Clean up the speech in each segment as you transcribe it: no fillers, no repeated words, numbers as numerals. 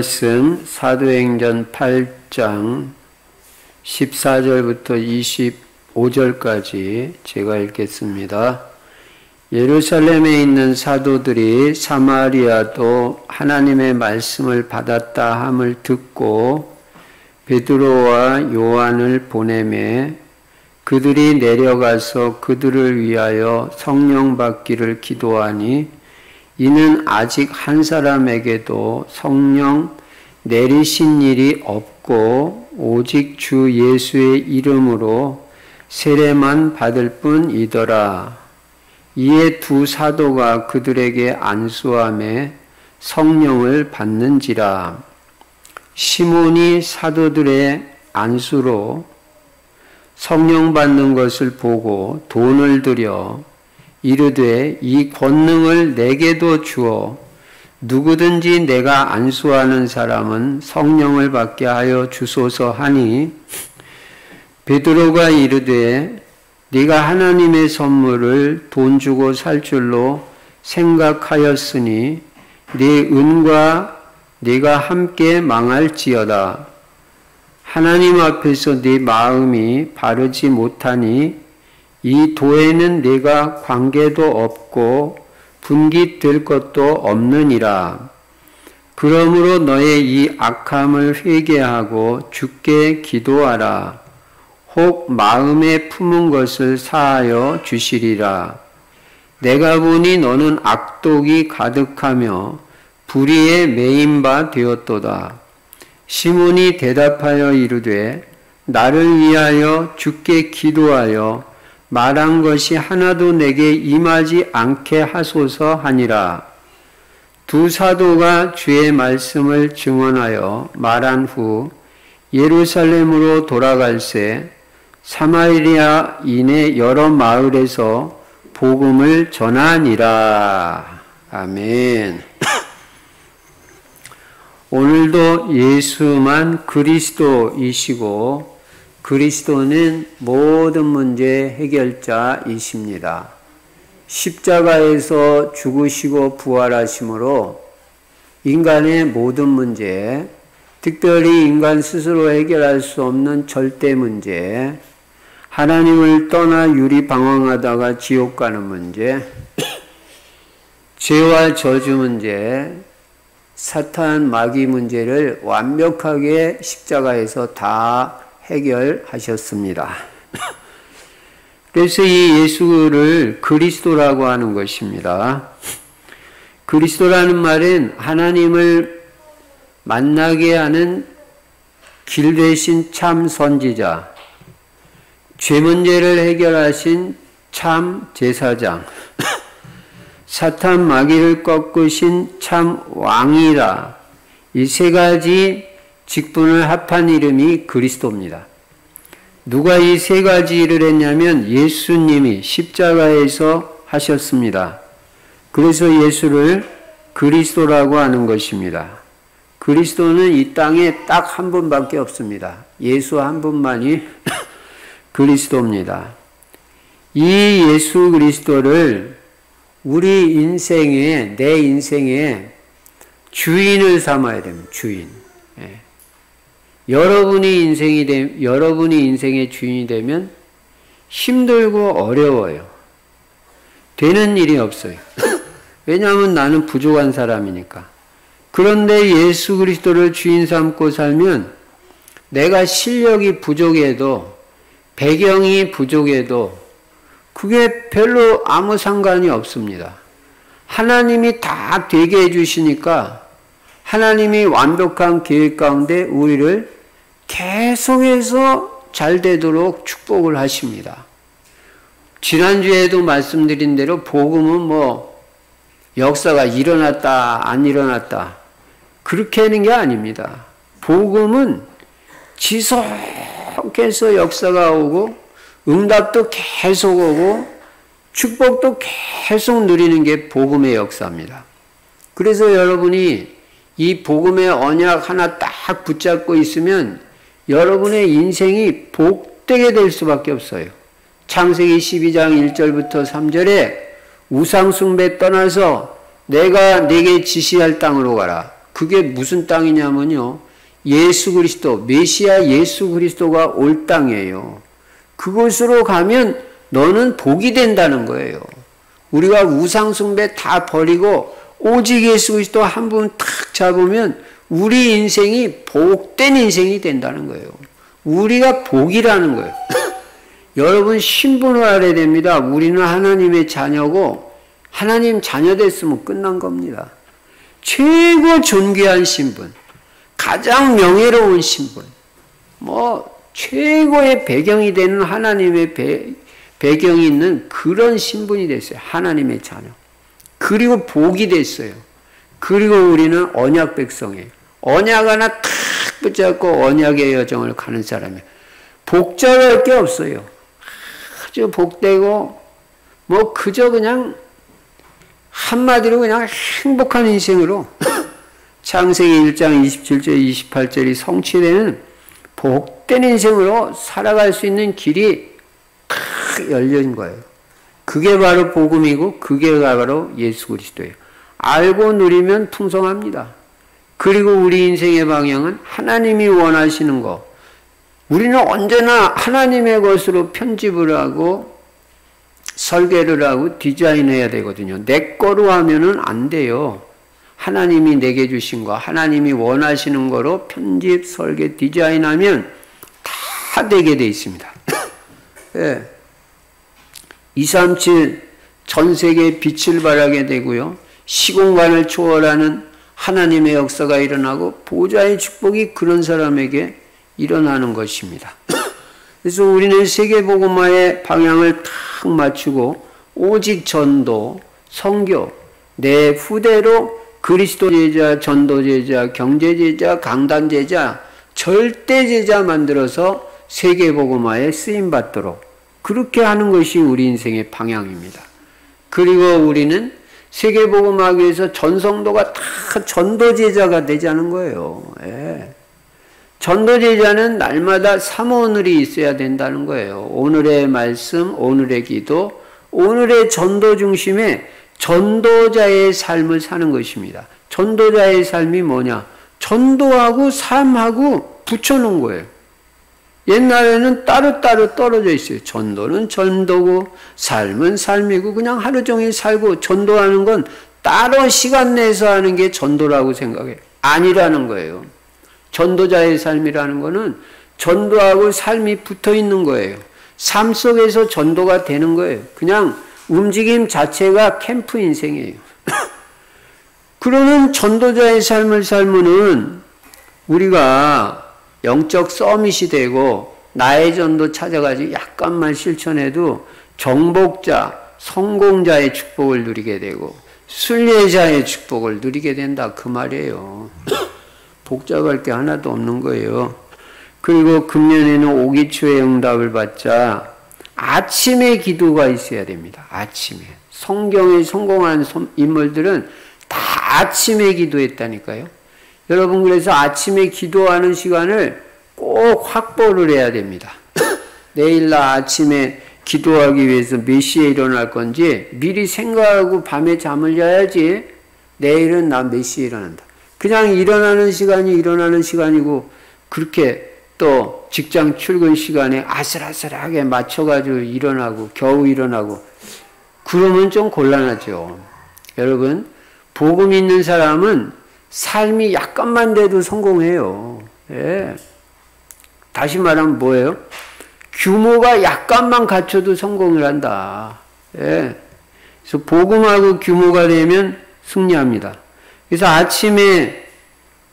말씀 사도행전 8장 14절부터 25절까지 제가 읽겠습니다. 예루살렘에 있는 사도들이 사마리아도 하나님의 말씀을 받았다 함을 듣고 베드로와 요한을 보내매 그들이 내려가서 그들을 위하여 성령 받기를 기도하니 이는 아직 한 사람에게도 성령 내리신 일이 없고 오직 주 예수의 이름으로 세례만 받을 뿐이더라. 이에 두 사도가 그들에게 안수하며 성령을 받는지라. 시몬이 사도들의 안수로 성령 받는 것을 보고 돈을 들여 이르되 이 권능을 내게도 주어 누구든지 내가 안수하는 사람은 성령을 받게 하여 주소서 하니 베드로가 이르되 네가 하나님의 선물을 돈 주고 살 줄로 생각하였으니 네 은과 네가 함께 망할지어다. 하나님 앞에서 네 마음이 바르지 못하니 이 도에는 네가 관계도 없고 분깃될 것도 없느니라. 그러므로 너의 이 악함을 회개하고 주께 기도하라. 혹 마음에 품은 것을 사하여 주시리라. 내가 보니 너는 악독이 가득하며 불의에 매인 바 되었도다. 시몬이 대답하여 이르되 나를 위하여 주께 기도하여 말한 것이 하나도 내게 임하지 않게 하소서 하니라. 두 사도가 주의 말씀을 증언하여 말한 후 예루살렘으로 돌아갈새 사마리아 이내 여러 마을에서 복음을 전하니라. 아멘. 오늘도 예수만 그리스도이시고 그리스도는 모든 문제 해결자이십니다. 십자가에서 죽으시고 부활하심으로 인간의 모든 문제, 특별히 인간 스스로 해결할 수 없는 절대 문제, 하나님을 떠나 유리방황하다가 지옥 가는 문제, 죄와 저주 문제, 사탄 마귀 문제를 완벽하게 십자가에서 다 해결하셨습니다. 그래서 이 예수를 그리스도라고 하는 것입니다. 그리스도라는 말은 하나님을 만나게 하는 길 되신 참 선지자, 죄 문제를 해결하신 참 제사장, 사탄 마귀를 꺾으신 참 왕이라. 이 세 가지 직분을 합한 이름이 그리스도입니다. 누가 이 세 가지 일을 했냐면 예수님이 십자가에서 하셨습니다. 그래서 예수를 그리스도라고 하는 것입니다. 그리스도는 이 땅에 딱 한 분밖에 없습니다. 예수 한 분만이 그리스도입니다. 이 예수 그리스도를 우리 인생에, 내 인생에 주인을 삼아야 됩니다. 주인. 예. 여러분이 인생의 주인이 되면 힘들고 어려워요. 되는 일이 없어요. 왜냐하면 나는 부족한 사람이니까. 그런데 예수 그리스도를 주인 삼고 살면 내가 실력이 부족해도 배경이 부족해도 그게 별로 아무 상관이 없습니다. 하나님이 다 되게 해주시니까 하나님이 완벽한 계획 가운데 우리를 계속해서 잘 되도록 축복을 하십니다. 지난주에도 말씀드린 대로 복음은 역사가 일어났다 안 일어났다 그렇게 하는 게 아닙니다. 복음은 지속해서 역사가 오고 응답도 계속 오고 축복도 계속 누리는 게 복음의 역사입니다. 그래서 여러분이 이 복음의 언약 하나 딱 붙잡고 있으면 여러분의 인생이 복되게 될 수밖에 없어요. 창세기 12장 1절부터 3절에 우상 숭배 떠나서 내가 네게 지시할 땅으로 가라. 그게 무슨 땅이냐면요. 예수 그리스도, 메시아 예수 그리스도가 올 땅이에요. 그곳으로 가면 너는 복이 된다는 거예요. 우리가 우상숭배 다 버리고 오직 예수 그리스도 한 분 탁 잡으면 우리 인생이 복된 인생이 된다는 거예요. 우리가 복이라는 거예요. 여러분 신분을 알아야 됩니다. 우리는 하나님의 자녀고 하나님 자녀 됐으면 끝난 겁니다. 최고 존귀한 신분, 가장 명예로운 신분, 최고의 배경이 되는 하나님의 배경이 있는 그런 신분이 됐어요. 하나님의 자녀. 그리고 복이 됐어요. 그리고 우리는 언약 백성이에요. 언약 하나 탁 붙잡고 언약의 여정을 가는 사람이에요. 복잡할 게 없어요. 아주 복되고 그저 그냥 한마디로 그냥 행복한 인생으로 창세기 1장 27절 28절이 성취되는 복된 인생으로 살아갈 수 있는 길이 탁 열린 거예요. 그게 바로 복음이고 그게 바로 예수 그리스도예요. 알고 누리면 풍성합니다. 그리고 우리 인생의 방향은 하나님이 원하시는 거. 우리는 언제나 하나님의 것으로 편집을 하고 설계를 하고 디자인해야 되거든요. 내 거로 하면은 안 돼요. 하나님이 내게 주신 거, 하나님이 원하시는 거로 편집, 설계, 디자인하면 다 되게 돼 있습니다. 예. 237 전 세계에 빛을 발하게 되고요. 시공간을 초월하는 하나님의 역사가 일어나고 보좌의 축복이 그런 사람에게 일어나는 것입니다. 그래서 우리는 세계복음화의 방향을 탁 맞추고 오직 전도, 선교, 내 후대로 그리스도 제자, 전도 제자, 경제 제자, 강단 제자, 절대 제자 만들어서 세계복음화에 쓰임받도록 그렇게 하는 것이 우리 인생의 방향입니다. 그리고 우리는 세계복음하기 위해서 전성도가 다 전도제자가 되자는 거예요. 예. 전도제자는 날마다 사모늘이 있어야 된다는 거예요. 오늘의 말씀, 오늘의 기도, 오늘의 전도 중심에 전도자의 삶을 사는 것입니다. 전도자의 삶이 뭐냐? 전도하고 삶하고 붙여놓은 거예요. 옛날에는 따로따로 떨어져 있어요. 전도는 전도고 삶은 삶이고 그냥 하루 종일 살고 전도하는 건 따로 시간 내서 하는 게 전도라고 생각해요. 아니라는 거예요. 전도자의 삶이라는 거는 전도하고 삶이 붙어 있는 거예요. 삶 속에서 전도가 되는 거예요. 그냥 움직임 자체가 캠프 인생이에요. 그러면 전도자의 삶을 살면은 우리가 영적 서밋이 되고 나의 전도 찾아가지고 약간만 실천해도 정복자, 성공자의 축복을 누리게 되고 순례자의 축복을 누리게 된다 그 말이에요. 복잡할 게 하나도 없는 거예요. 그리고 금년에는 오기초의 응답을 받자 아침에 기도가 있어야 됩니다. 아침에. 성경에 성공한 인물들은 다 아침에 기도했다니까요. 여러분 그래서 아침에 기도하는 시간을 꼭 확보를 해야 됩니다. 내일 나 아침에 기도하기 위해서 몇 시에 일어날 건지 미리 생각하고 밤에 잠을 자야지 내일은 나 몇 시에 일어난다. 그냥 일어나는 시간이 일어나는 시간이고 그렇게 또 직장 출근 시간에 아슬아슬하게 맞춰가지고 일어나고 겨우 일어나고 그러면 좀 곤란하죠. 여러분 복음 있는 사람은 삶이 약간만 돼도 성공해요. 예. 다시 말하면 뭐예요? 규모가 약간만 갖춰도 성공을 한다. 예. 그래서 복음하고 규모가 되면 승리합니다. 그래서 아침에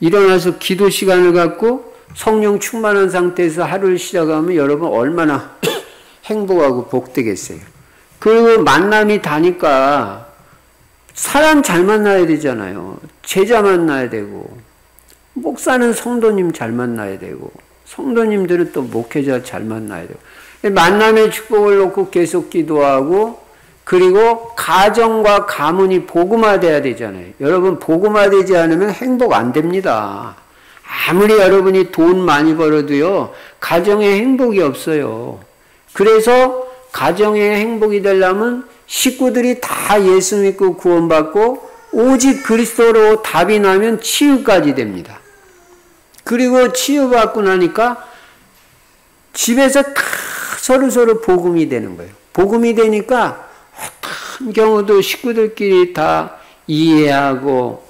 일어나서 기도 시간을 갖고 성령 충만한 상태에서 하루를 시작하면 여러분 얼마나 행복하고 복되겠어요. 그리고 만남이 다니까 사람 잘 만나야 되잖아요. 제자 만나야 되고 목사는 성도님 잘 만나야 되고 성도님들은 또 목회자 잘 만나야 되고 만남의 축복을 놓고 계속 기도하고 그리고 가정과 가문이 복음화돼야 되잖아요. 여러분 복음화되지 않으면 행복 안 됩니다. 아무리 여러분이 돈 많이 벌어도요 가정에 행복이 없어요. 그래서 가정에 행복이 되려면 식구들이 다 예수 믿고 구원받고 오직 그리스도로 답이 나면 치유까지 됩니다. 그리고 치유받고 나니까 집에서 다 서로서로 복음이 되는 거예요. 복음이 되니까 어떤 경우도 식구들끼리 다 이해하고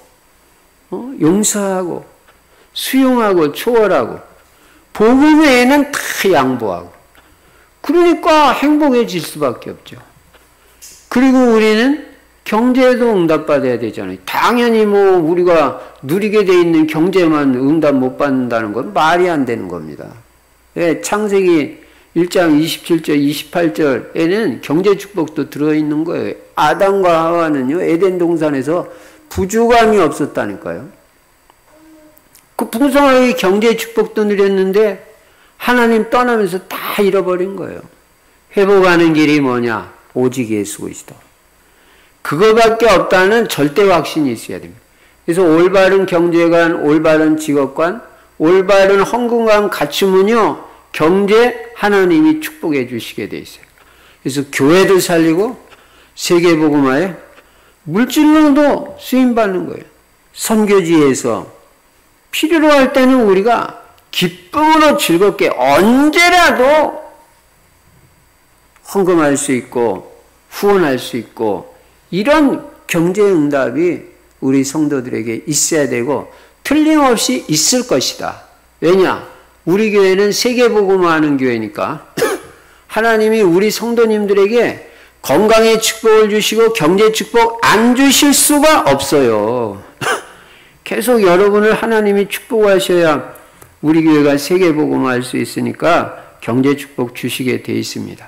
용서하고 수용하고 초월하고 복음 외에는 다 양보하고 그러니까 행복해질 수밖에 없죠. 그리고 우리는 경제에도 응답받아야 되잖아요. 당연히 뭐 우리가 누리게 돼 있는 경제만 응답 못 받는다는 건 말이 안 되는 겁니다. 예, 창세기 1장 27절 28절에는 경제 축복도 들어있는 거예요. 아담과 하와는요 에덴 동산에서 부족함이 없었다니까요. 그 풍성하게 경제 축복도 누렸는데 하나님 떠나면서 다 잃어버린 거예요. 회복하는 길이 뭐냐? 오직 예수 그리스도. 그거밖에 없다는 절대 확신이 있어야 됩니다. 그래서 올바른 경제관, 올바른 직업관, 올바른 헌금관 갖추면요 경제 하나님이 축복해 주시게 돼 있어요. 그래서 교회도 살리고 세계복음화에 물질로도 쓰임받는 거예요. 선교지에서 필요로 할 때는 우리가 기쁨으로 즐겁게 언제라도 헌금할 수 있고 후원할 수 있고 이런 경제응답이 우리 성도들에게 있어야 되고 틀림없이 있을 것이다. 왜냐? 우리 교회는 세계복음화하는 교회니까 하나님이 우리 성도님들에게 건강의 축복을 주시고 경제 축복 안 주실 수가 없어요. 계속 여러분을 하나님이 축복하셔야 우리 교회가 세계복음화할 수 있으니까 경제 축복 주시게 돼 있습니다.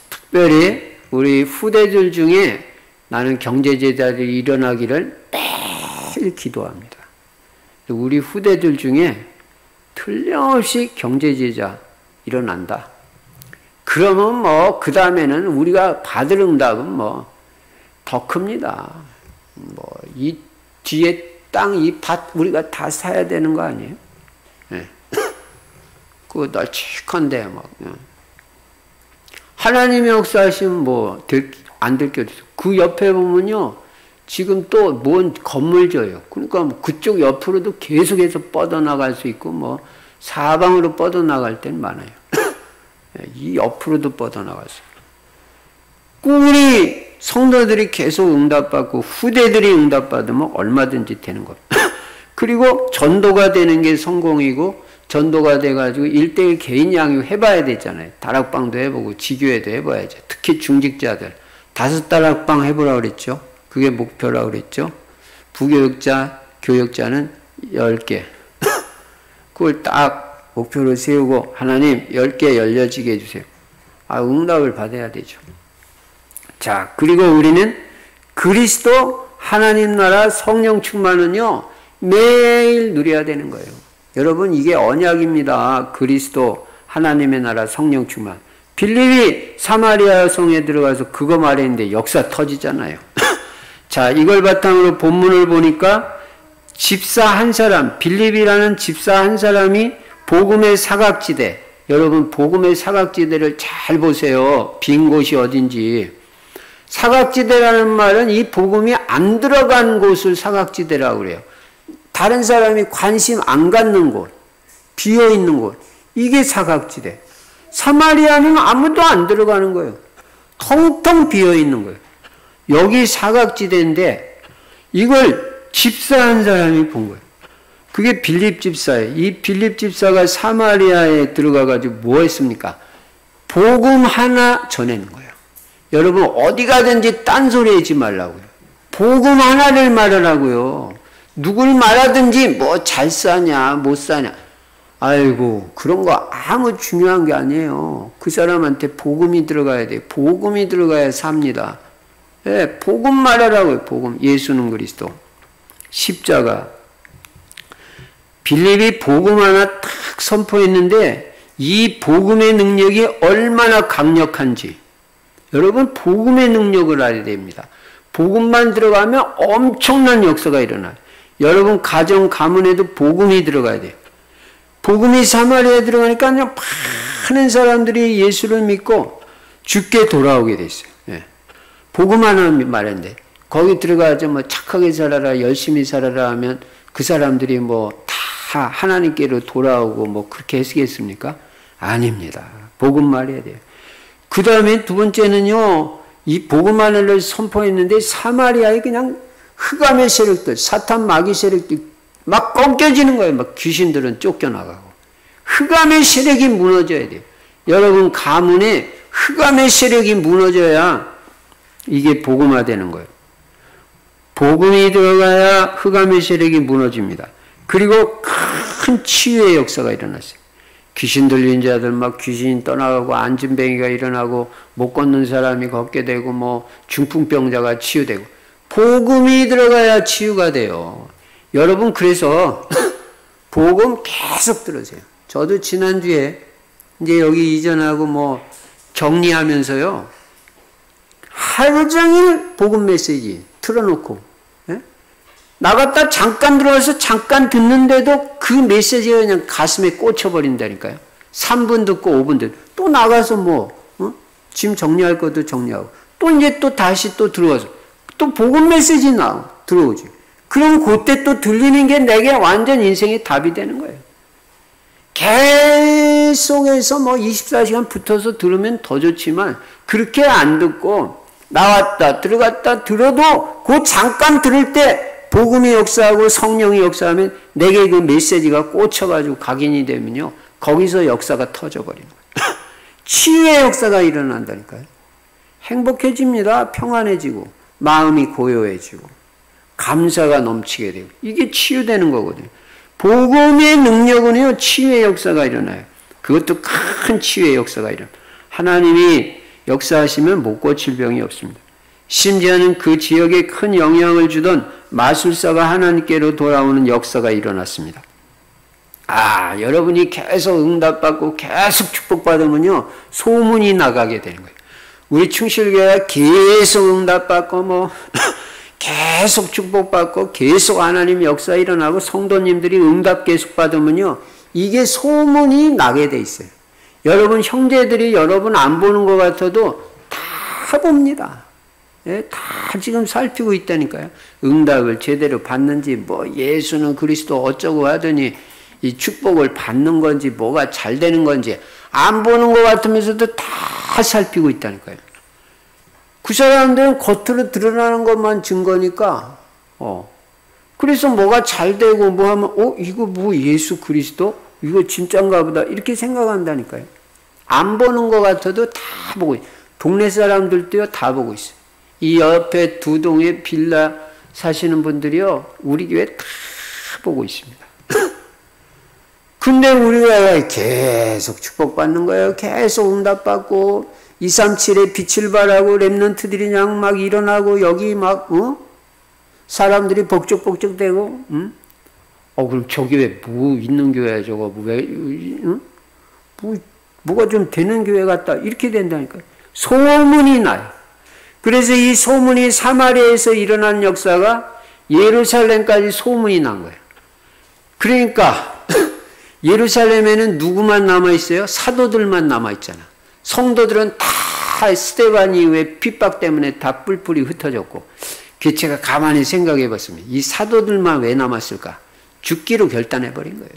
특별히 우리 후대들 중에 나는 경제제자들이 일어나기를 매일 기도합니다. 우리 후대들 중에 틀림없이 경제제자 일어난다. 그러면 뭐 그 다음에는 우리가 받을 응답은 뭐 더 큽니다. 뭐 이 뒤에 땅, 이 밭 우리가 다 사야 되는 거 아니에요? 네. 그 널찍한데 막 하나님의 역사하시면 뭐 안 들켜주세요. 그 옆에 보면요 지금 또 뭔 건물 져요. 그러니까 그쪽 옆으로도 계속해서 뻗어나갈 수 있고 뭐 사방으로 뻗어나갈 때는 많아요. 이 옆으로도 뻗어나갈 수 있고 우리 성도들이 계속 응답받고 후대들이 응답받으면 얼마든지 되는 겁니다. 그리고 전도가 되는 게 성공이고 전도가 돼가지고 1:1 개인 양육 해봐야 되잖아요. 다락방도 해보고 지교회도 해봐야죠. 특히 중직자들 5다락방 해보라고 그랬죠. 그게 목표라고 그랬죠. 부교육자, 교육자는 10개. 그걸 딱 목표로 세우고 하나님 10개 열려지게 해주세요. 응답을 받아야 되죠. 자, 그리고 우리는 그리스도 하나님 나라 성령 충만은요 매일 누려야 되는 거예요. 여러분 이게 언약입니다. 그리스도 하나님의 나라 성령 충만. 빌립이 사마리아 성에 들어가서 그거 말했는데 역사 터지잖아요. 자, 이걸 바탕으로 본문을 보니까 집사 한 사람, 빌립이라는 집사 한 사람이 복음의 사각지대, 여러분 복음의 사각지대를 잘 보세요. 빈 곳이 어딘지. 사각지대라는 말은 이 복음이 안 들어간 곳을 사각지대라고 그래요. 다른 사람이 관심 안 갖는 곳, 비어있는 곳, 이게 사각지대. 사마리아는 아무도 안 들어가는 거예요. 텅텅 비어있는 거예요. 여기 사각지대인데 이걸 집사한 사람이 본 거예요. 그게 빌립 집사예요. 이 빌립 집사가 사마리아에 들어가가지고 뭐 했습니까? 복음 하나 전하는 거예요. 여러분 어디 가든지 딴소리 하지 말라고요. 복음 하나를 말하라고요. 누굴 말하든지 뭐 잘 사냐 못 사냐 아이고 그런 거 아무 중요한 게 아니에요. 그 사람한테 복음이 들어가야 돼요. 복음이 들어가야 삽니다. 예, 복음 말하라고요. 복음. 예수는 그리스도. 십자가. 빌립이 복음 하나 딱 선포했는데 이 복음의 능력이 얼마나 강력한지 여러분 복음의 능력을 알아야 됩니다. 복음만 들어가면 엄청난 역사가 일어나요. 여러분 가정 가문에도 복음이 들어가야 돼요. 복음이 사마리아에 들어가니까 많은 사람들이 예수를 믿고 죽게 돌아오게 됐어요. 예. 복음 하나 말했는데 거기 들어가서 뭐 착하게 살아라, 열심히 살아라 하면 그 사람들이 뭐 다 하나님께로 돌아오고 뭐 그렇게 했겠습니까? 아닙니다. 복음만 해야 돼요. 그 다음에 두 번째는요, 이 복음만을 선포했는데 사마리아에 그냥 흑암의 세력들, 사탄 마귀 세력들 막 꺾여지는 거예요. 막 귀신들은 쫓겨나가고. 흑암의 세력이 무너져야 돼요. 여러분 가문에 흑암의 세력이 무너져야 이게 복음화되는 거예요. 복음이 들어가야 흑암의 세력이 무너집니다. 그리고 큰 치유의 역사가 일어났어요. 귀신 들린 자들 막 귀신이 떠나가고 안진뱅이가 일어나고 못 걷는 사람이 걷게 되고 뭐 중풍병자가 치유되고 복음이 들어가야 치유가 돼요. 여러분 그래서 복음 계속 들으세요. 저도 지난주에 이제 여기 이전하고 뭐 정리하면서요. 하루 종일 복음 메시지 틀어놓고 나갔다 잠깐 들어와서 잠깐 듣는데도 그 메시지가 그냥 가슴에 꽂혀버린다니까요. 3분 듣고 5분 듣고 또 나가서 뭐 짐 정리할 것도 정리하고 또 이제 또 다시 또 들어와서 또 복음 메시지 들어오지. 그럼 그때 또 들리는 게 내게 완전 인생의 답이 되는 거예요. 계속해서 뭐 24시간 붙어서 들으면 더 좋지만 그렇게 안 듣고 나왔다 들어갔다 들어도 그 잠깐 들을 때 복음이 역사하고 성령이 역사하면 내게 그 메시지가 꽂혀가지고 각인이 되면요. 거기서 역사가 터져버리는 거예요. 치유의 역사가 일어난다니까요. 행복해집니다. 평안해지고 마음이 고요해지고 감사가 넘치게 되고 이게 치유되는 거거든요. 복음의 능력은요. 치유의 역사가 일어나요. 그것도 큰 치유의 역사가 일어나요. 하나님이 역사하시면 못 고칠 병이 없습니다. 심지어는 그 지역에 큰 영향을 주던 마술사가 하나님께로 돌아오는 역사가 일어났습니다. 여러분이 계속 응답받고 계속 축복받으면요. 소문이 나가게 되는 거예요. 우리 충실교회가 계속 응답받고 뭐 계속 축복받고 계속 하나님 역사 일어나고 성도님들이 응답 계속 받으면요. 이게 소문이 나게 돼 있어요. 여러분 형제들이 여러분 안 보는 것 같아도 다 봅니다. 다 지금 살피고 있다니까요. 응답을 제대로 받는지 뭐 예수는 그리스도 어쩌고 하더니 이 축복을 받는 건지 뭐가 잘 되는 건지 안 보는 것 같으면서도 다 살피고 있다니까요. 그 사람들은 겉으로 드러나는 것만 증거니까 그래서 뭐가 잘 되고 뭐 하면 이거 뭐 예수 그리스도? 이거 진짠가 보다 이렇게 생각한다니까요. 안 보는 것 같아도 다 보고 있어요. 동네 사람들도요 다 보고 있어요. 이 옆에 두 동의 빌라 사시는 분들이요 우리 교회 다 보고 있습니다. 근데 우리가 계속 축복받는 거예요. 계속 응답받고 237에 빛을 발하고 렘넌트들이 그냥 막 일어나고 여기 막 사람들이 복적복적대고 그럼 저 교회 뭐 있는 교회야 저거 왜 뭐가 좀 되는 교회 같다 이렇게 된다니까요. 소문이 나요. 그래서 이 소문이 사마리아에서 일어난 역사가 예루살렘까지 소문이 난 거예요. 그러니까 예루살렘에는 누구만 남아있어요? 사도들만 남아있잖아. 성도들은 다 스데반 이후에 핍박 때문에 다 뿔뿔이 흩어졌고 제가 가만히 생각해 봤습니다. 이 사도들만 왜 남았을까? 죽기로 결단해버린 거예요.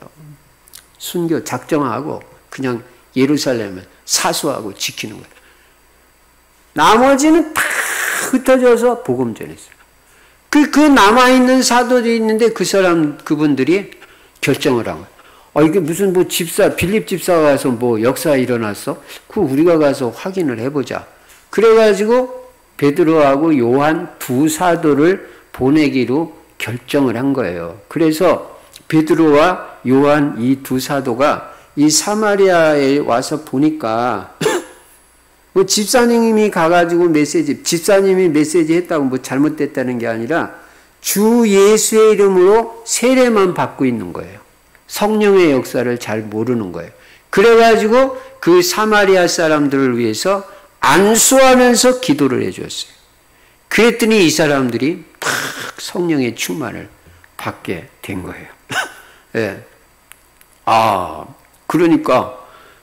순교 작정하고 그냥 예루살렘을 사수하고 지키는 거예요. 나머지는 다 흩어져서 복음 전했어요. 그 남아있는 사도들이 있는데 그분들이 결정을 한 거예요. 이게 무슨 뭐 빌립 집사가 가서 뭐 역사 일어났어? 우리가 가서 확인을 해보자. 그래가지고 베드로하고 요한 두 사도를 보내기로 결정을 한 거예요. 그래서 베드로와 요한 이 두 사도가 이 사마리아에 와서 보니까 뭐 집사님이 가가지고 집사님이 메시지 했다고 뭐 잘못됐다는 게 아니라 주 예수의 이름으로 세례만 받고 있는 거예요. 성령의 역사를 잘 모르는 거예요. 그래가지고 그 사마리아 사람들을 위해서 안수하면서 기도를 해주었어요. 그랬더니 이 사람들이 팍 성령의 충만을 받게 된 거예요. 예. 그러니까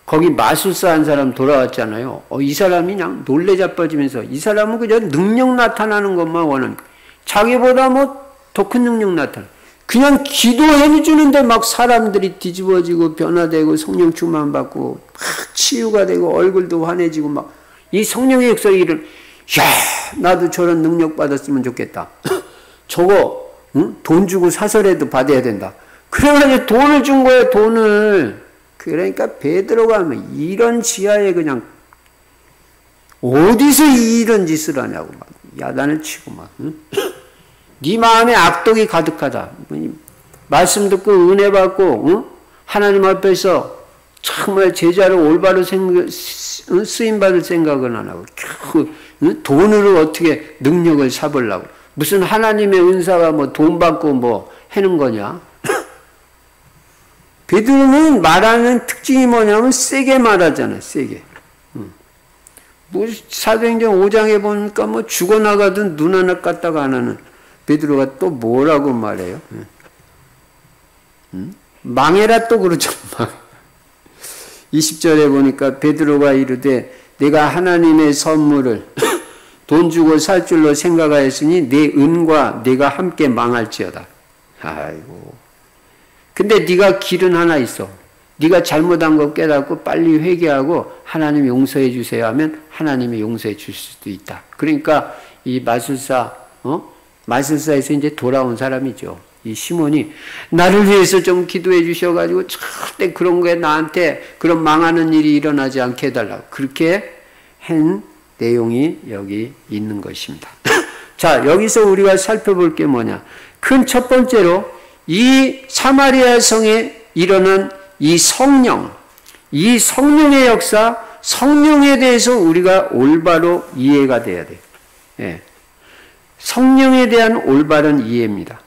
거기 마술사 한 사람 돌아왔잖아요. 이 사람이 그냥 놀래 자빠지면서 이 사람은 그냥 능력 나타나는 것만 원하는 거예요. 자기보다 뭐 더 큰 능력 나타나. 그냥 기도해 주는데 막 사람들이 뒤집어지고 변화되고 성령 충만 받고 막 치유가 되고 얼굴도 환해지고 막 이 성령의 역사의 일을 야 나도 저런 능력 받았으면 좋겠다. 저거 응? 돈 주고 사설에도 받아야 된다. 그래가지고 돈을 준 거예요. 돈을. 그러니까 베드로가 이런 지하에 그냥 어디서 이런 짓을 하냐고 막 야단을 치고 막 응? 네 마음에 악독이 가득하다. 말씀 듣고 은혜 받고 응? 하나님 앞에서 정말 제자로 올바로 쓰임받을 생각은 안 하고 응? 돈으로 어떻게 능력을 사보려고 무슨 하나님의 은사가 뭐 돈 받고 뭐 하는 거냐. 베드로는 말하는 특징이 뭐냐면 세게 말하잖아요. 세게. 뭐 사도행전 5장에 보니까 뭐 죽어나가든 눈 하나 깠다가 안 하는 베드로가 또 뭐라고 말해요? 망해라 또 그러죠. 20절에 보니까 베드로가 이르되 내가 하나님의 선물을 돈 주고 살 줄로 생각하였으니 내 은과 내가 함께 망할지어다. 아이고. 근데 네가 길은 하나 있어. 네가 잘못한 거 깨닫고 빨리 회개하고 하나님 용서해 주세요 하면 하나님이 용서해 줄 수도 있다. 그러니까 이 마술사에서 이제 돌아온 사람이죠. 이 시몬이 나를 위해서 좀 기도해 주셔가지고 절대 그런 거에 나한테 그런 망하는 일이 일어나지 않게 해달라고 그렇게 한 내용이 여기 있는 것입니다. 자, 여기서 우리가 살펴볼 게 뭐냐. 큰 첫 번째로 이 사마리아 성에 일어난 이 성령의 역사, 성령에 대해서 우리가 올바로 이해가 돼야 돼요. 예. 성령에 대한 올바른 이해입니다.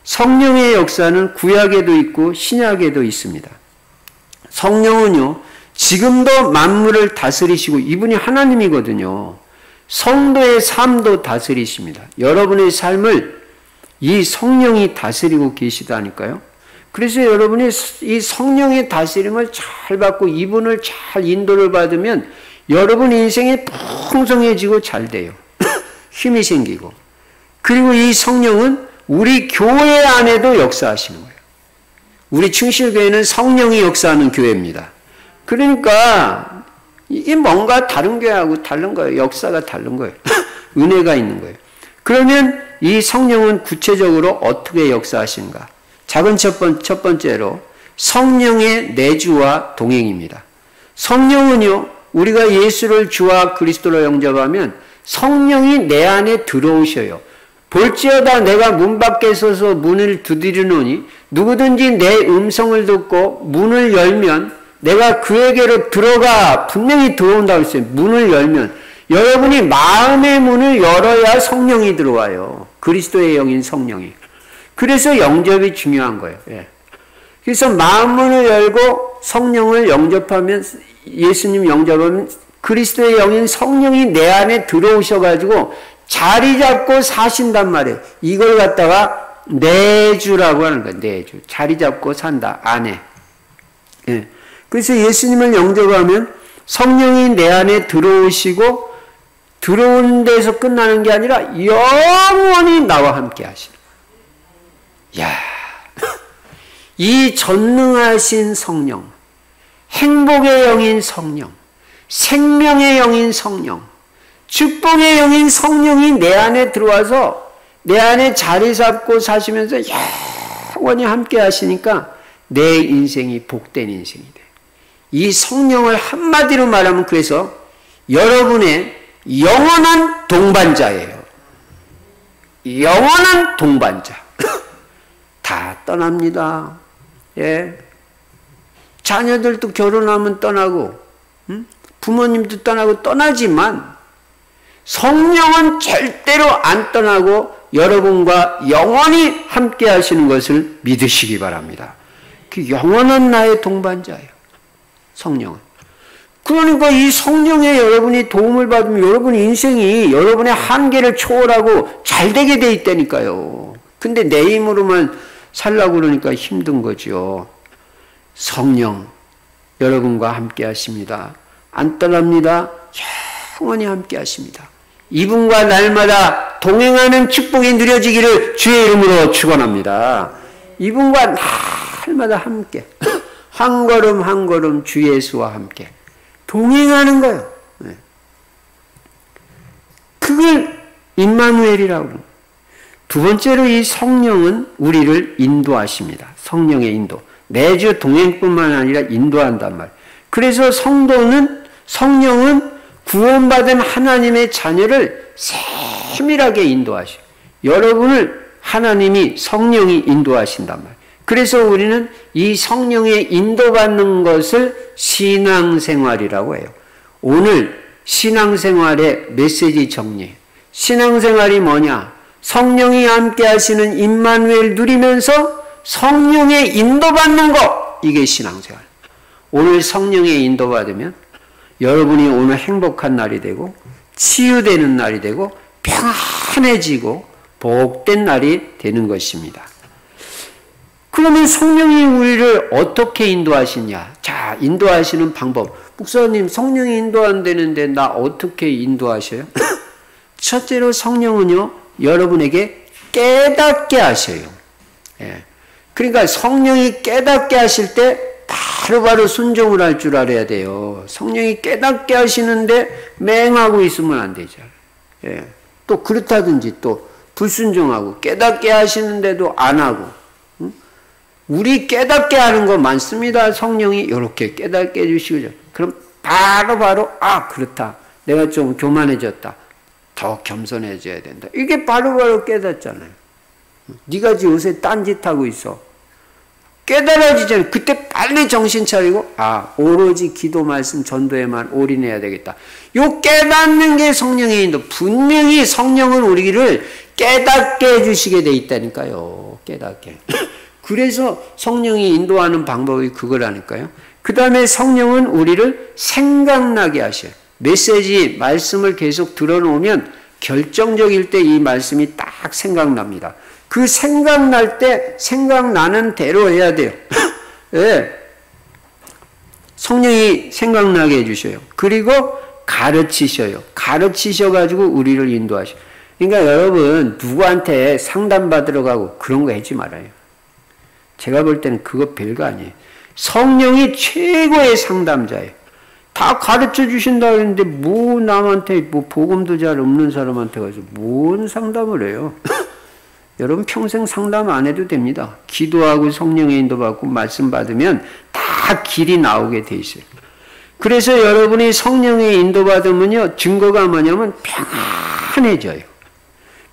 성령의 역사는 구약에도 있고 신약에도 있습니다. 성령은요, 지금도 만물을 다스리시고 이분이 하나님이거든요. 성도의 삶도 다스리십니다. 여러분의 삶을 이 성령이 다스리고 계시다니까요. 그래서 여러분이 이 성령의 다스림을 잘 받고 이분을 잘 인도를 받으면 여러분 인생이 풍성해지고 잘 돼요. 힘이 생기고. 그리고 이 성령은 우리 교회 안에도 역사하시는 거예요. 우리 충실교회는 성령이 역사하는 교회입니다. 그러니까 이게 뭔가 다른 교회하고 다른 거예요. 역사가 다른 거예요. 은혜가 있는 거예요. 그러면 이 성령은 구체적으로 어떻게 역사하시는가? 작은 첫 번째로 성령의 내주와 동행입니다. 성령은요, 우리가 예수를 주와 그리스도로 영접하면 성령이 내 안에 들어오셔요. 볼지어다 내가 문 밖에 서서 문을 두드리노니 누구든지 내 음성을 듣고 문을 열면 내가 그에게로 들어가. 분명히 들어온다고 했어요. 문을 열면 여러분이 마음의 문을 열어야 성령이 들어와요. 그리스도의 영인 성령이. 그래서 영접이 중요한 거예요. 예. 그래서 마음 문을 열고 성령을 영접하면, 예수님 영접하면 그리스도의 영인 성령이 내 안에 들어오셔가지고 자리 잡고 사신단 말이에요. 이걸 갖다가 내주라고 하는 거예요. 내주. 자리 잡고 산다. 안에. 예. 그래서 예수님을 영접하면 성령이 내 안에 들어오시고 들어오는 데서 끝나는 게 아니라 영원히 나와 함께 하시는 거예요. 야, 이 전능하신 성령, 행복의 영인 성령, 생명의 영인 성령, 축복의 영인 성령이 내 안에 들어와서 내 안에 자리 잡고 사시면서 영원히 함께 하시니까 내 인생이 복된 인생이 돼요. 이 성령을 한마디로 말하면 그래서 여러분의 영원한 동반자예요. 영원한 동반자. 다 떠납니다. 예. 자녀들도 결혼하면 떠나고, 부모님도 떠나고 떠나지만 성령은 절대로 안 떠나고 여러분과 영원히 함께 하시는 것을 믿으시기 바랍니다. 그 영원한 나의 동반자예요. 성령은. 그러니까 이 성령에 여러분이 도움을 받으면 여러분 인생이 여러분의 한계를 초월하고 잘 되게 돼 있다니까요. 근데 내 힘으로만 살라고 그러니까 힘든 거죠. 성령 여러분과 함께 하십니다. 안 떠납니다. 영원히 함께 하십니다. 이분과 날마다 동행하는 축복이 누려지기를 주의 이름으로 축원합니다. 이분과 날마다 함께 한 걸음 한 걸음 주 예수와 함께 동행하는 거예요. 그걸 임마누엘이라고 합니다. 두 번째로 이 성령은 우리를 인도하십니다. 성령의 인도. 매주 동행뿐만 아니라 인도한단 말이에요. 그래서 성령은 구원받은 하나님의 자녀를 세밀하게 인도하셔요. 여러분을 하나님이 성령이 인도하신단 말이에요. 그래서 우리는 이 성령의 인도받는 것을 신앙생활이라고 해요. 오늘 신앙생활의 메시지 정리해요. 신앙생활이 뭐냐? 성령이 함께 하시는 임마누엘 누리면서 성령의 인도받는 것. 이게 신앙생활. 오늘 성령의 인도받으면 여러분이 오늘 행복한 날이 되고 치유되는 날이 되고 평안해지고 복된 날이 되는 것입니다. 그러면 성령이 우리를 어떻게 인도하시냐? 자, 인도하시는 방법. 목사님, 성령이 인도한다는데 나 어떻게 인도하셔요? 첫째로 성령은요, 여러분에게 깨닫게 하셔요. 예. 그러니까 성령이 깨닫게 하실 때 바로바로 순종을 할 줄 알아야 돼요. 성령이 깨닫게 하시는데 맹하고 있으면 안 되죠. 예. 또 그렇다든지 또 불순종하고 깨닫게 하시는데도 안 하고. 우리 깨닫게 하는 거 많습니다. 성령이 이렇게 깨닫게 해주시죠. 그럼 바로바로 아 그렇다. 내가 좀 교만해졌다. 더 겸손해져야 된다. 이게 바로바로 깨닫잖아요. 네가 지금 요새 딴짓하고 있어. 깨달아지잖아요. 그때 빨리 정신 차리고 아 오로지 기도 말씀 전도에만 올인해야 되겠다. 요 깨닫는 게 성령의 인도. 분명히 성령은 우리를 깨닫게 해주시게 돼 있다니까요. 깨닫게. 그래서 성령이 인도하는 방법이 그거라니까요. 그 다음에 성령은 우리를 생각나게 하셔요. 메시지, 말씀을 계속 들어놓으면 결정적일 때 이 말씀이 딱 생각납니다. 그 생각날 때 생각나는 대로 해야 돼요. 네. 성령이 생각나게 해주셔요. 그리고 가르치셔요. 가르치셔가지고 우리를 인도하셔요. 그러니까 여러분 누구한테 상담받으러 가고 그런 거 하지 말아요. 제가 볼 때는 그거 별거 아니에요. 성령이 최고의 상담자예요. 다 가르쳐 주신다 그랬는데 뭐 남한테 뭐 복음도 잘 없는 사람한테 가서 뭔 상담을 해요. 여러분 평생 상담 안 해도 됩니다. 기도하고 성령의 인도받고 말씀 받으면 다 길이 나오게 돼 있어요. 그래서 여러분이 성령의 인도받으면요 증거가 뭐냐면 평안해져요.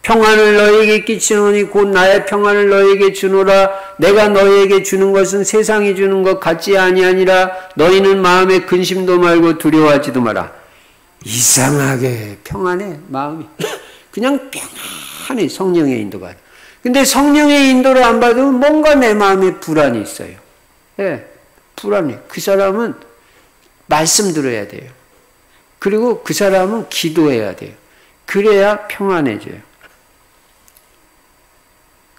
평안을 너에게 끼치노니 곧 나의 평안을 너에게 주노라. 내가 너에게 주는 것은 세상이 주는 것 같지 아니하니라. 너희는 마음에 근심도 말고 두려워하지도 마라. 이상하게 평안해 마음이. 그냥 평안해 성령의 인도가. 근데 성령의 인도를 안 받으면 뭔가 내 마음에 불안이 있어요. 예, 불안해. 그 사람은 말씀 들어야 돼요. 그리고 그 사람은 기도해야 돼요. 그래야 평안해져요.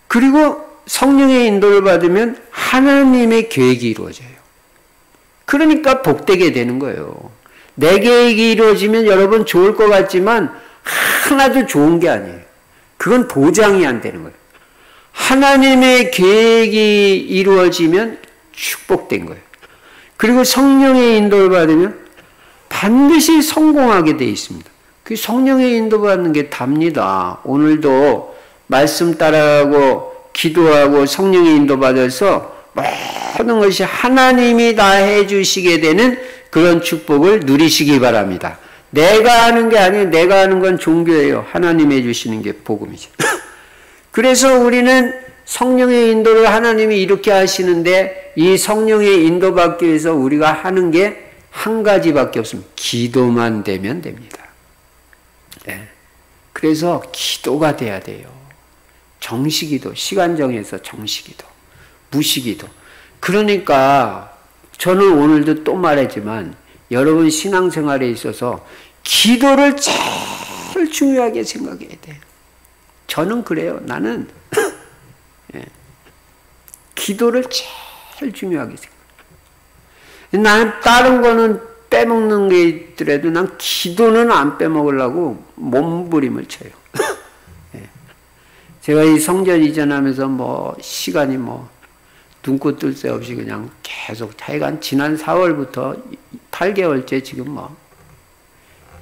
그리고 성령의 인도를 받으면 하나님의 계획이 이루어져요. 그러니까 복되게 되는 거예요. 내 계획이 이루어지면 여러분 좋을 것 같지만 하나도 좋은 게 아니에요. 그건 보장이 안 되는 거예요. 하나님의 계획이 이루어지면 축복된 거예요. 그리고 성령의 인도를 받으면 반드시 성공하게 되어 있습니다. 그 성령의 인도받는 게 답니다. 오늘도 말씀 따라하고 기도하고 성령의 인도받아서 모든 것이 하나님이 다 해주시게 되는 그런 축복을 누리시기 바랍니다. 내가 하는 게 아니에요. 내가 하는 건 종교예요. 하나님이 해주시는 게 복음이죠. 그래서 우리는 성령의 인도를 하나님이 이렇게 하시는데 이 성령의 인도받기 위해서 우리가 하는 게 한 가지밖에 없습니다. 기도만 되면 됩니다. 네. 그래서 기도가 돼야 돼요. 정시기도, 시간 정해서 정시기도, 무시기도. 그러니까 저는 오늘도 또 말하지만 여러분 신앙생활에 있어서 기도를 제일 중요하게 생각해야 돼요. 저는 그래요. 나는 예. 기도를 제일 중요하게 생각해요. 나는 다른 거는 빼먹는 게 있더라도 난 기도는 안 빼먹으려고 몸부림을 쳐요. 제가 이 성전 이전하면서 시간이 눈꽃 뜰 새 없이 그냥 계속 하여간 지난 4월부터 8개월째 지금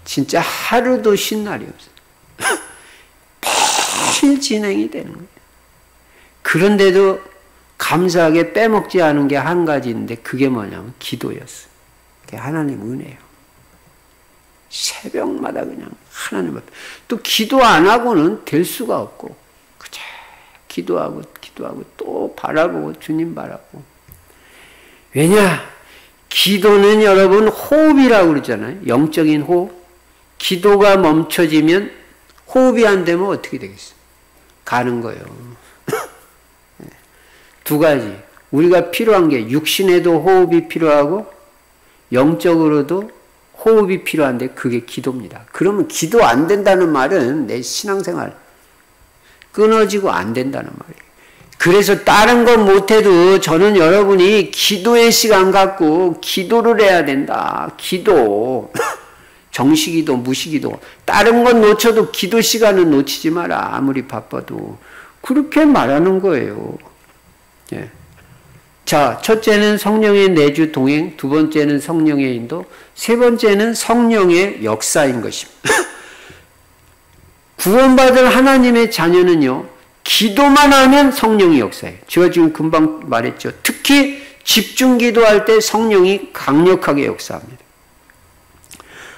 진짜 하루도 쉰 날이 없어요. 매일 진행이 되는 거예요. 그런데도 감사하게 빼먹지 않은 게 한 가지 있는데 그게 뭐냐면 기도였어요. 그게 하나님 은혜예요. 새벽마다 그냥 하나님 앞에. 또 기도 안 하고는 될 수가 없고 그저 기도하고 또 바라보고 주님 바라고. 왜냐? 기도는 여러분 호흡이라고 그러잖아요. 영적인 호흡. 기도가 멈춰지면 호흡이 안 되면 어떻게 되겠어요? 가는 거예요. 두 가지. 우리가 필요한 게 육신에도 호흡이 필요하고 영적으로도 호흡이 필요한데 그게 기도입니다. 그러면 기도 안 된다는 말은 내 신앙생활 끊어지고 안 된다는 말이에요. 그래서 다른 건 못해도 저는 여러분이 기도의 시간 갖고 기도를 해야 된다. 기도. 정시기도, 무시기도. 다른 건 놓쳐도 기도 시간은 놓치지 마라. 아무리 바빠도. 그렇게 말하는 거예요. 예. 자, 첫째는 성령의 내주 동행, 두 번째는 성령의 인도, 세 번째는 성령의 역사인 것입니다. 구원받은 하나님의 자녀는요, 기도만 하면 성령이 역사해요. 제가 지금 금방 말했죠. 특히 집중 기도할 때 성령이 강력하게 역사합니다.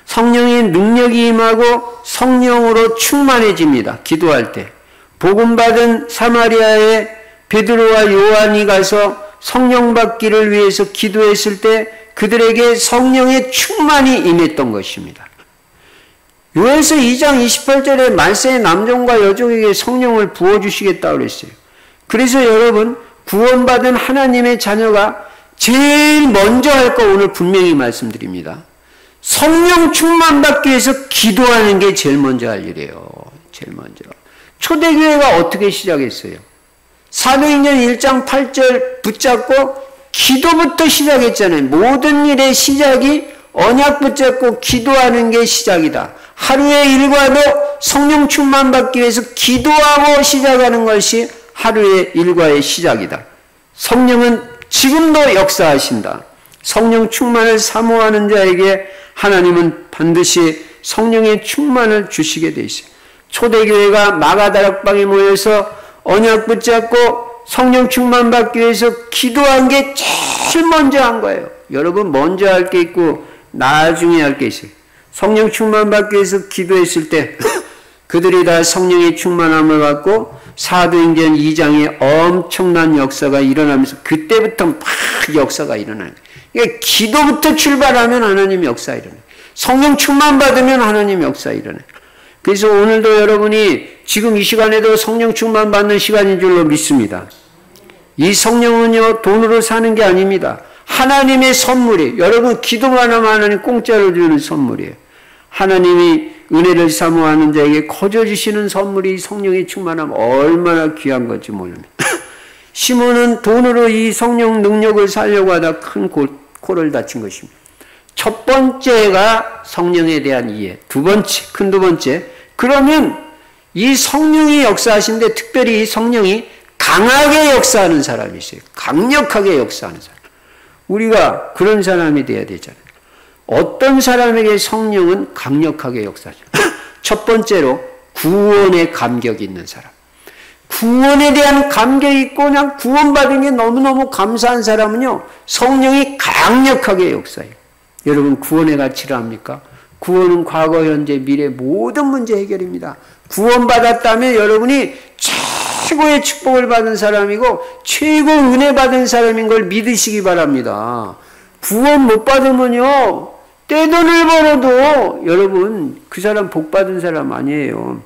성령의 능력이 임하고 성령으로 충만해집니다. 기도할 때. 복음받은 사마리아에 베드로와 요한이 가서 성령 받기를 위해서 기도했을 때 그들에게 성령의 충만이 임했던 것입니다. 요한서 2장 28절에 만세의 남종과 여종에게 성령을 부어주시겠다고 그랬어요. 그래서 여러분 구원받은 하나님의 자녀가 제일 먼저 할 거 오늘 분명히 말씀드립니다. 성령 충만 받기 위해서 기도하는 게 제일 먼저 할 일이에요. 제일 먼저. 초대교회가 어떻게 시작했어요? 사도행전 1장 8절 붙잡고 기도부터 시작했잖아요. 모든 일의 시작이 언약 붙잡고 기도하는 게 시작이다. 하루의 일과도 성령 충만 받기 위해서 기도하고 시작하는 것이 하루의 일과의 시작이다. 성령은 지금도 역사하신다. 성령 충만을 사모하는 자에게 하나님은 반드시 성령의 충만을 주시게 돼 있어요. 초대교회가 마가다락방에 모여서 언약 붙잡고 성령 충만 받기 위해서 기도한 게 제일 먼저 한 거예요. 여러분 먼저 할 게 있고 나중에 할 게 있어요. 성령 충만 받기 위해서 기도했을 때 그들이 다 성령의 충만함을 받고 사도행전 2장에 엄청난 역사가 일어나면서 그때부터 막 역사가 일어나요. 그러니까 기도부터 출발하면 하나님 역사 일어나요. 성령 충만 받으면 하나님 역사 일어나요. 그래서 오늘도 여러분이 지금 이 시간에도 성령 충만 받는 시간인 줄로 믿습니다. 이 성령은요 돈으로 사는 게 아닙니다. 하나님의 선물이에요. 여러분 기도만 하면 하나님 공짜로 주는 선물이에요. 하나님이 은혜를 사모하는 자에게 거저 주시는 선물이 성령의 충만함 얼마나 귀한 건지 모릅니다. 시몬은 돈으로 이 성령 능력을 살려고 하다 큰 코를 다친 것입니다. 첫 번째가 성령에 대한 이해, 두 번째, 그러면 이 성령이 역사하시는데 특별히 이 성령이 강하게 역사하는 사람이 있어요. 강력하게 역사하는 사람. 우리가 그런 사람이 돼야 되잖아요. 어떤 사람에게 성령은 강력하게 역사하죠. 첫 번째로 구원의 감격이 있는 사람. 구원에 대한 감격이 있고 그냥 구원받은 게 너무너무 감사한 사람은요. 성령이 강력하게 역사해요. 여러분 구원의 가치를 압니까? 구원은 과거, 현재, 미래 모든 문제 해결입니다. 구원받았다면 여러분이 최고의 축복을 받은 사람이고 최고 은혜 받은 사람인 걸 믿으시기 바랍니다. 구원 못 받으면요. 떼돈을 벌어도 여러분 그 사람 복 받은 사람 아니에요.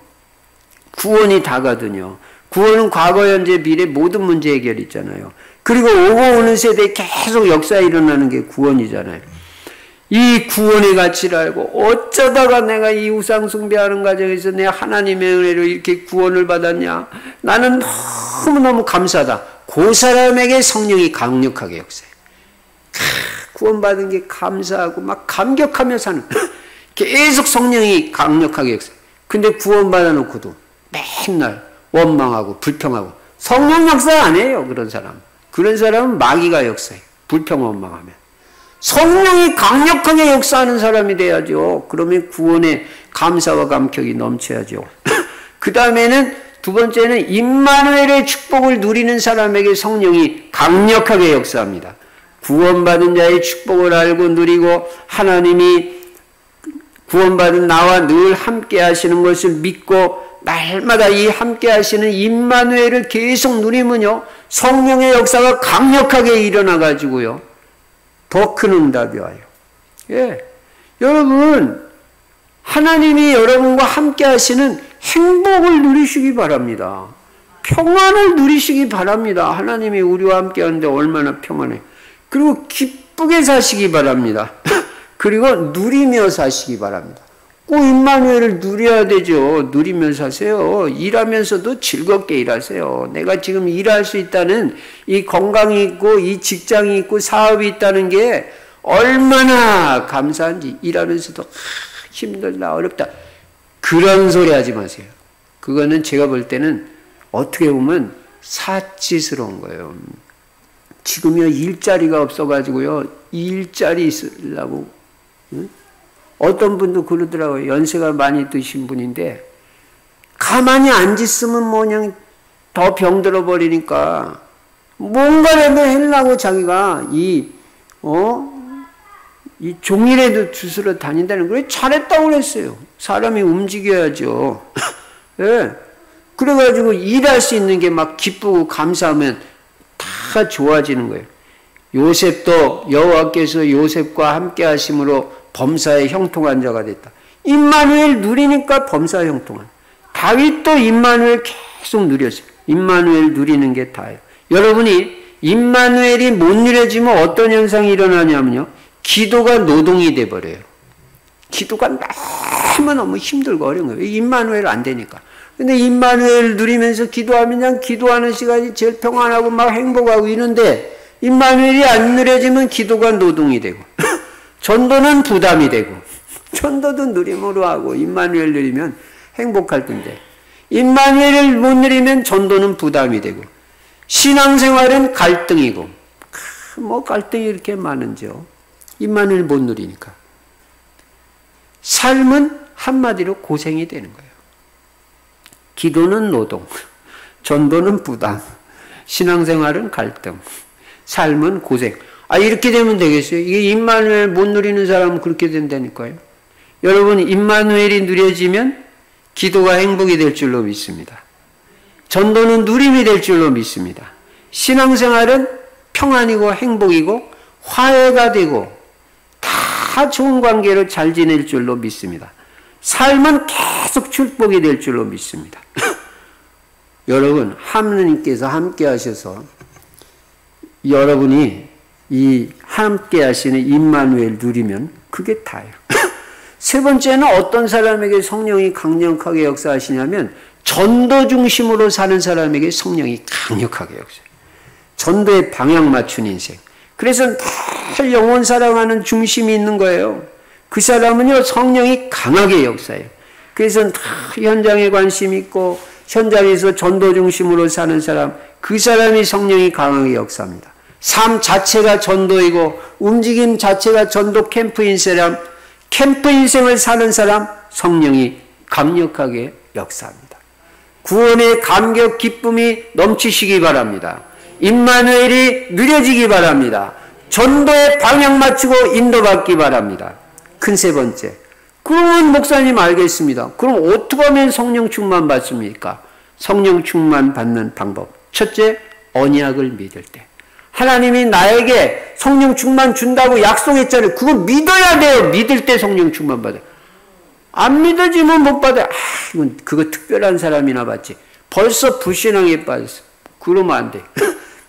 구원이 다거든요. 구원은 과거, 현재, 미래 모든 문제 해결이 있잖아요. 그리고 오고 오는 세대에 계속 역사에 일어나는 게 구원이잖아요. 이 구원의 가치를 알고 어쩌다가 내가 이 우상 숭배하는 과정에서 내 하나님의 은혜로 이렇게 구원을 받았냐. 나는 너무너무 감사하다. 그 사람에게 성령이 강력하게 역사해요. 구원받은 게 감사하고 막 감격하며 사는 계속 성령이 강력하게 역사해요. 근데 구원받아 놓고도 맨날 원망하고 불평하고. 성령 역사 안 해요, 그런 사람. 그런 사람은 마귀가 역사해요. 불평 원망하면. 성령이 강력하게 역사하는 사람이 돼야죠. 그러면 구원의 감사와 감격이 넘쳐야죠. 그 다음에는 두 번째는 임마누엘의 축복을 누리는 사람에게 성령이 강력하게 역사합니다. 구원받은 자의 축복을 알고 누리고 하나님이 구원받은 나와 늘 함께 하시는 것을 믿고 날마다 이 함께 하시는 임마누엘을 계속 누리면요, 성령의 역사가 강력하게 일어나 가지고요, 더 큰 응답이 와요. 예. 여러분, 하나님이 여러분과 함께 하시는 행복을 누리시기 바랍니다. 평안을 누리시기 바랍니다. 하나님이 우리와 함께 하는데 얼마나 평안해. 그리고 기쁘게 사시기 바랍니다. 그리고 누리며 사시기 바랍니다. 꼭 임마누엘을 누려야 되죠. 누리며 사세요. 일하면서도 즐겁게 일하세요. 내가 지금 일할 수 있다는 이 건강이 있고 이 직장이 있고 사업이 있다는 게 얼마나 감사한지. 일하면서도 힘들다 어렵다 그런 소리 하지 마세요. 그거는 제가 볼 때는 어떻게 보면 사치스러운 거예요. 지금요 일자리가 없어가지고요 일자리 있으려고, 응? 어떤 분도 그러더라고요. 연세가 많이 드신 분인데 가만히 앉았으면 뭐 그냥 더 병들어 버리니까 뭔가라도 하려고 자기가 이 종이라도 주스러 다닌다는 거예요. 잘했다고 그랬어요. 사람이 움직여야죠. 예. 그래가지고 일할 수 있는 게 막 기쁘고 감사하면 다 좋아지는 거예요. 요셉도 여호와께서 요셉과 함께 하심으로 범사에 형통한 자가 됐다. 임마누엘 누리니까 범사 형통한. 다윗도 임마누엘 계속 누렸어요. 임마누엘 누리는 게 다예요. 여러분이 임마누엘이 못 누려지면 어떤 현상이 일어나냐면요, 기도가 노동이 돼버려요. 기도가 너무너무 힘들고 어려운 거예요. 임마누엘 안 되니까. 근데 임마누엘 누리면서 기도하면 그냥 기도하는 시간이 제일 평안하고 막 행복하고 이런데, 임마누엘이 안 누려지면 기도가 노동이 되고 전도는 부담이 되고, 전도도 누림으로 하고 임마누엘 누리면 행복할 텐데 임마누엘을 못 누리면 전도는 부담이 되고, 신앙생활은 갈등이고, 뭐 갈등이 이렇게 많은지요. 임마누엘 못 누리니까. 삶은 한마디로 고생이 되는 거예요. 기도는 노동, 전도는 부담, 신앙생활은 갈등, 삶은 고생. 이렇게 되면 되겠어요? 이게 임마누엘 못 누리는 사람은 그렇게 된다니까요. 여러분, 임마누엘이 누려지면 기도가 행복이 될 줄로 믿습니다. 전도는 누림이 될 줄로 믿습니다. 신앙생활은 평안이고 행복이고 화해가 되고 다 좋은 관계로 잘 지낼 줄로 믿습니다. 삶은 계속 축복이 될 줄로 믿습니다. 여러분, 하느님께서 함께 하셔서 여러분이 이 함께 하시는 임마누엘 누리면 그게 다예요. 세 번째는 어떤 사람에게 성령이 강력하게 역사하시냐면 전도 중심으로 사는 사람에게 성령이 강력하게 역사해요. 전도에 방향 맞춘 인생. 그래서 늘 영혼 사랑하는 중심이 있는 거예요. 그 사람은요 성령이 강하게 역사해요. 그래서 다 현장에 관심 있고 현장에서 전도 중심으로 사는 사람, 그 사람이 성령이 강하게 역사합니다. 삶 자체가 전도이고 움직임 자체가 전도 캠프인 사람, 캠프 인생을 사는 사람, 성령이 강력하게 역사합니다. 구원의 감격 기쁨이 넘치시기 바랍니다. 임마누엘이 누려지기 바랍니다. 전도에 방향 맞추고 인도받기 바랍니다. 큰 세 번째. 그러면 목사님 알겠습니다. 그럼 어떻게 하면 성령 충만 받습니까? 성령 충만 받는 방법. 첫째, 언약을 믿을 때. 하나님이 나에게 성령 충만 준다고 약속했잖아요. 그거 믿어야 돼요. 믿을 때 성령 충만 받아요. 안 믿어지면 못 받아요. 이건 그거 특별한 사람이나 받지. 벌써 불신앙에 빠졌어. 그러면 안 돼.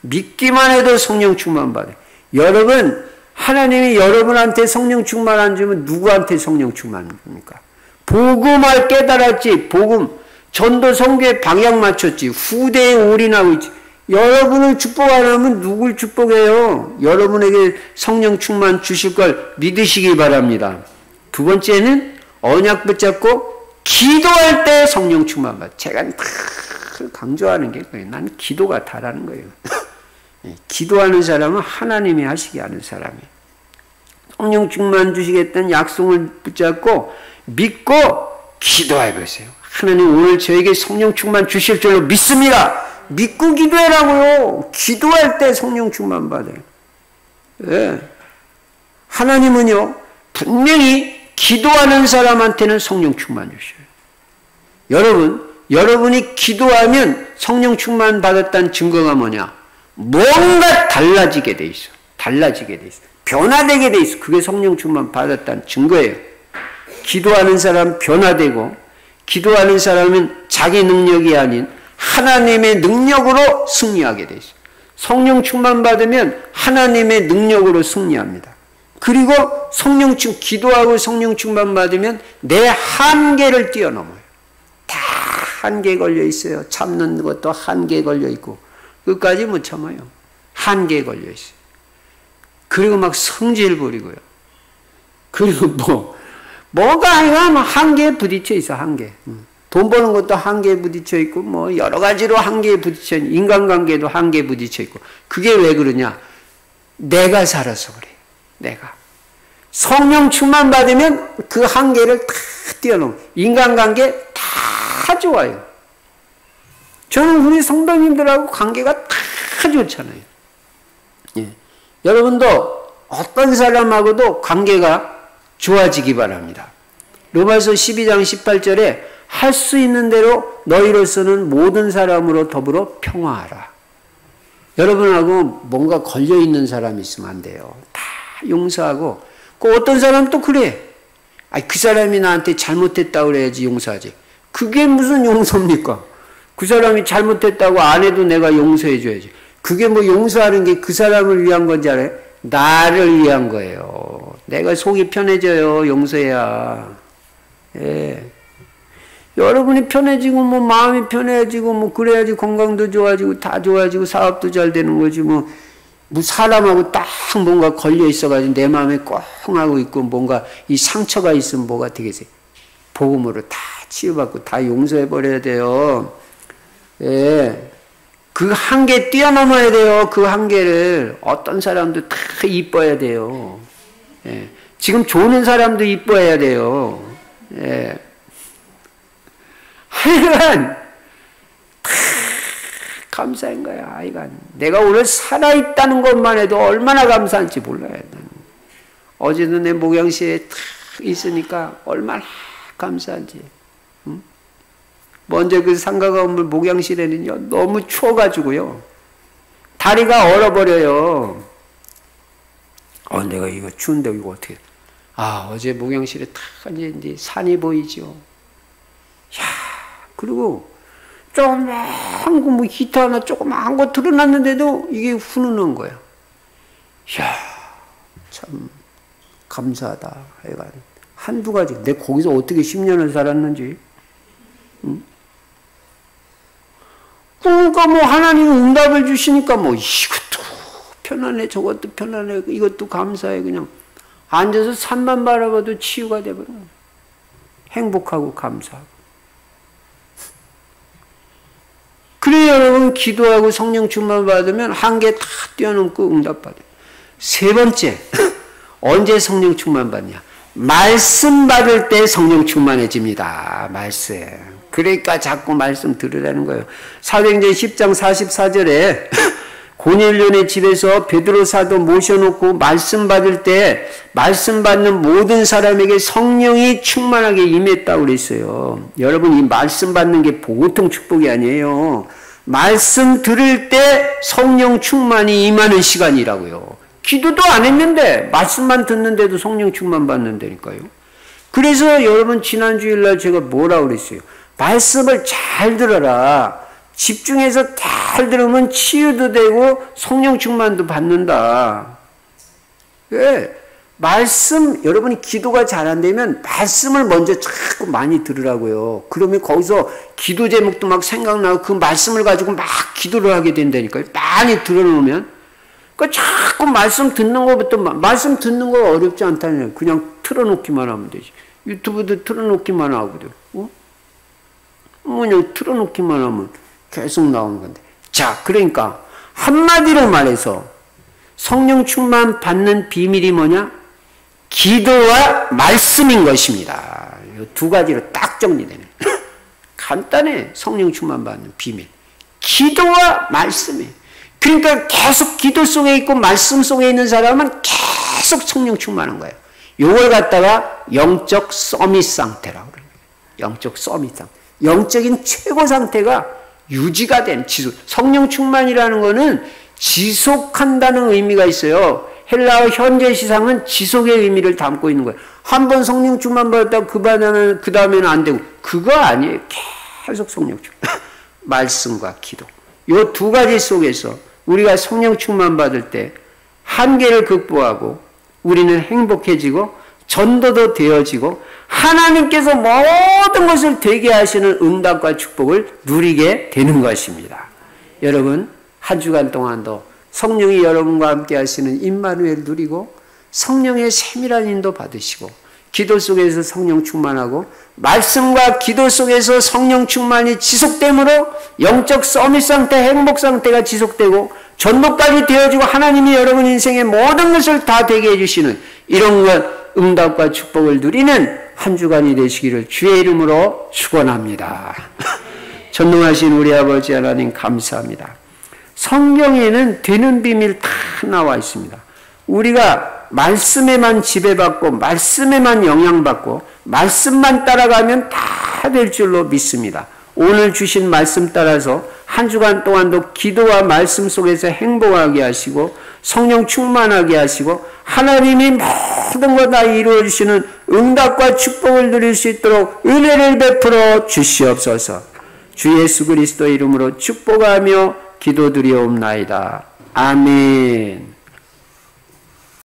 믿기만 해도 성령 충만 받아요. 여러분, 하나님이 여러분한테 성령 충만 안 주면 누구한테 성령 충만입니까? 복음을 깨달았지. 복음, 전도 선교에 방향 맞췄지. 후대에 올인하고 있지. 여러분을 축복 안 하면 누굴 축복해요? 여러분에게 성령 충만 주실 걸 믿으시기 바랍니다. 두 번째는 언약 붙잡고 기도할 때 성령 충만 받아요. 제가 늘 강조하는 게 그거예요. 난 기도가 다라는 거예요. 기도하는 사람은 하나님이 하시게 하는 사람이에요. 성령 충만 주시겠다는 약속을 붙잡고 믿고 기도해 보세요. 하나님 오늘 저에게 성령 충만 주실 줄로 믿습니다. 믿고 기도하라고요. 기도할 때 성령 충만 받아요. 예. 하나님은요 분명히 기도하는 사람한테는 성령 충만 주셔요. 여러분이 기도하면 성령 충만 받았다는 증거가 뭐냐? 뭔가 달라지게 돼 있어. 달라지게 돼 있어. 변화되게 돼 있어. 그게 성령 충만 받았다는 증거예요. 기도하는 사람 변화되고, 기도하는 사람은 자기 능력이 아닌 하나님의 능력으로 승리하게 돼 있어. 성령 충만 받으면 하나님의 능력으로 승리합니다. 그리고 기도하고 성령 충만 받으면 내 한계를 뛰어넘어요. 다 한계 걸려 있어요. 참는 것도 한계 걸려 있고, 끝까지 못 참아요. 한계 걸려 있어요. 그리고 막 성질 부리고요. 그리고 뭐가 아니라 한계에 부딪혀 있어, 한계. 돈 버는 것도 한계에 부딪혀 있고, 뭐, 여러 가지로 한계에 부딪혀 있고, 인간관계도 한계에 부딪혀 있고. 그게 왜 그러냐? 내가 살아서 그래. 내가. 성령 충만 받으면 그 한계를 다 뛰어넘어. 인간관계 다 좋아요. 저는 우리 성도님들하고 관계가 다 좋잖아요. 예. 여러분도 어떤 사람하고도 관계가 좋아지기 바랍니다. 로마서 12장 18절에 할 수 있는 대로 너희로서는 모든 사람으로 더불어 평화하라. 여러분하고 뭔가 걸려있는 사람이 있으면 안 돼요. 다 용서하고. 어떤 사람은 또 그래. 그 사람이 나한테 잘못했다고 그래야지 용서하지. 그게 무슨 용서입니까? 그 사람이 잘못했다고 안 해도 내가 용서해줘야지. 그게 뭐 용서하는 게 그 사람을 위한 건지 알아요? 나를 위한 거예요. 내가 속이 편해져요. 용서해야. 예. 여러분이 편해지고, 마음이 편해지고, 그래야지 건강도 좋아지고, 다 좋아지고, 사업도 잘 되는 거지, 사람하고 딱 뭔가 걸려 있어가지고 내 마음에 꽁 하고 있고, 뭔가 이 상처가 있으면 뭐가 되겠어요? 복음으로 다 치유받고, 다 용서해버려야 돼요. 예. 그 한계 뛰어넘어야 돼요. 그 한계를. 어떤 사람도 다 이뻐야 돼요. 예. 지금 좋은 사람도 이뻐해야 돼요. 예. 하여간 감사한 거야. 하여간 내가 오늘 살아있다는 것만 해도 얼마나 감사한지 몰라요. 어제도 내 목양실에 탁 있으니까 얼마나 감사한지. 응? 먼저 그 상가 건물 목양실에는요 너무 추워가지고요 다리가 얼어버려요. 내가 이거 추운데 이거 어떻게? 어제 목양실에 탁 이제 산이 보이죠. 그리고 조그만 거 히터 하나 조그만 거 틀어놨는데도 이게 훈훈한 거야. 참 감사하다. 하여간 한두 가지. 내가 거기서 어떻게 10년을 살았는지. 응? 그러니까 하나님이 응답을 주시니까 이것도 편안해, 저것도 편안해, 이것도 감사해. 그냥 앉아서 산만 바라봐도 치유가 돼버려. 행복하고 감사하고. 그래 여러분 기도하고 성령 충만 받으면 한계 다 뛰어넘고 응답받아요. 세 번째, 언제 성령 충만 받냐? 말씀 받을 때 성령 충만해집니다. 말씀. 그러니까 자꾸 말씀 들으라는 거예요. 사도행전 10장 44절에 고넬료네 집에서 베드로 사도 모셔놓고 말씀 받을 때 말씀 받는 모든 사람에게 성령이 충만하게 임했다고 그랬어요. 여러분 이 말씀 받는 게 보통 축복이 아니에요. 말씀 들을 때 성령 충만이 임하는 시간이라고요. 기도도 안 했는데 말씀만 듣는데도 성령 충만 받는다니까요. 그래서 여러분 지난 주일날 제가 뭐라고 그랬어요? 말씀을 잘 들어라. 집중해서 잘 들으면 치유도 되고 성령 충만도 받는다. 왜? 말씀, 여러분이 기도가 잘 안 되면 말씀을 먼저 자꾸 많이 들으라고요. 그러면 거기서 기도 제목도 막 생각나고 그 말씀을 가지고 막 기도를 하게 된다니까요. 많이 들어놓으면. 그러니까 자꾸 말씀 듣는 것부터, 말씀 듣는 거 어렵지 않다는 그냥 틀어놓기만 하면 되지. 유튜브도 틀어놓기만 하거든. 그냥 틀어놓기만 하면 계속 나오는 건데. 자, 그러니까 한마디로 말해서 성령 충만 받는 비밀이 뭐냐? 기도와 말씀인 것입니다. 이 두 가지로 딱 정리되네. 간단해. 성령 충만 받는 비밀. 기도와 말씀이에요. 그러니까 계속 기도 속에 있고 말씀 속에 있는 사람은 계속 성령 충만한 거예요. 요걸 갖다가 영적 서밋 상태라고 그래요. 영적 서밋 상태. 영적인 최고 상태가 유지가 된 지속. 성령 충만이라는 거는 지속한다는 의미가 있어요. 헬라어 현재 시상은 지속의 의미를 담고 있는 거예요. 한 번 성령 충만 받았다고 그 다음에는 안 되고. 그거 아니에요. 계속 성령 충만. 말씀과 기도. 요 두 가지 속에서 우리가 성령 충만 받을 때 한계를 극복하고 우리는 행복해지고 전도도 되어지고 하나님께서 모든 것을 되게 하시는 응답과 축복을 누리게 되는 것입니다. 여러분, 한 주간 동안도 성령이 여러분과 함께 하시는 임마누엘 누리고 성령의 세밀한 인도 받으시고 기도 속에서 성령 충만하고 말씀과 기도 속에서 성령 충만이 지속됨으로 영적 서밋 상태, 행복 상태가 지속되고 전도까지 되어지고 하나님이 여러분 인생의 모든 것을 다 되게 해주시는 이런 것 응답과 축복을 누리는 한 주간이 되시기를 주의 이름으로 축원합니다. 전능하신 우리 아버지 하나님 감사합니다. 성경에는 되는 비밀 다 나와 있습니다. 우리가 말씀에만 지배받고 말씀에만 영향받고 말씀만 따라가면 다 될 줄로 믿습니다. 오늘 주신 말씀 따라서 한 주간 동안도 기도와 말씀 속에서 행복하게 하시고 성령 충만하게 하시고 하나님이 모든 것 다 이루어 주시는 응답과 축복을 누릴 수 있도록 은혜를 베풀어 주시옵소서. 주 예수 그리스도 이름으로 축복하며 기도드리옵나이다. 아멘.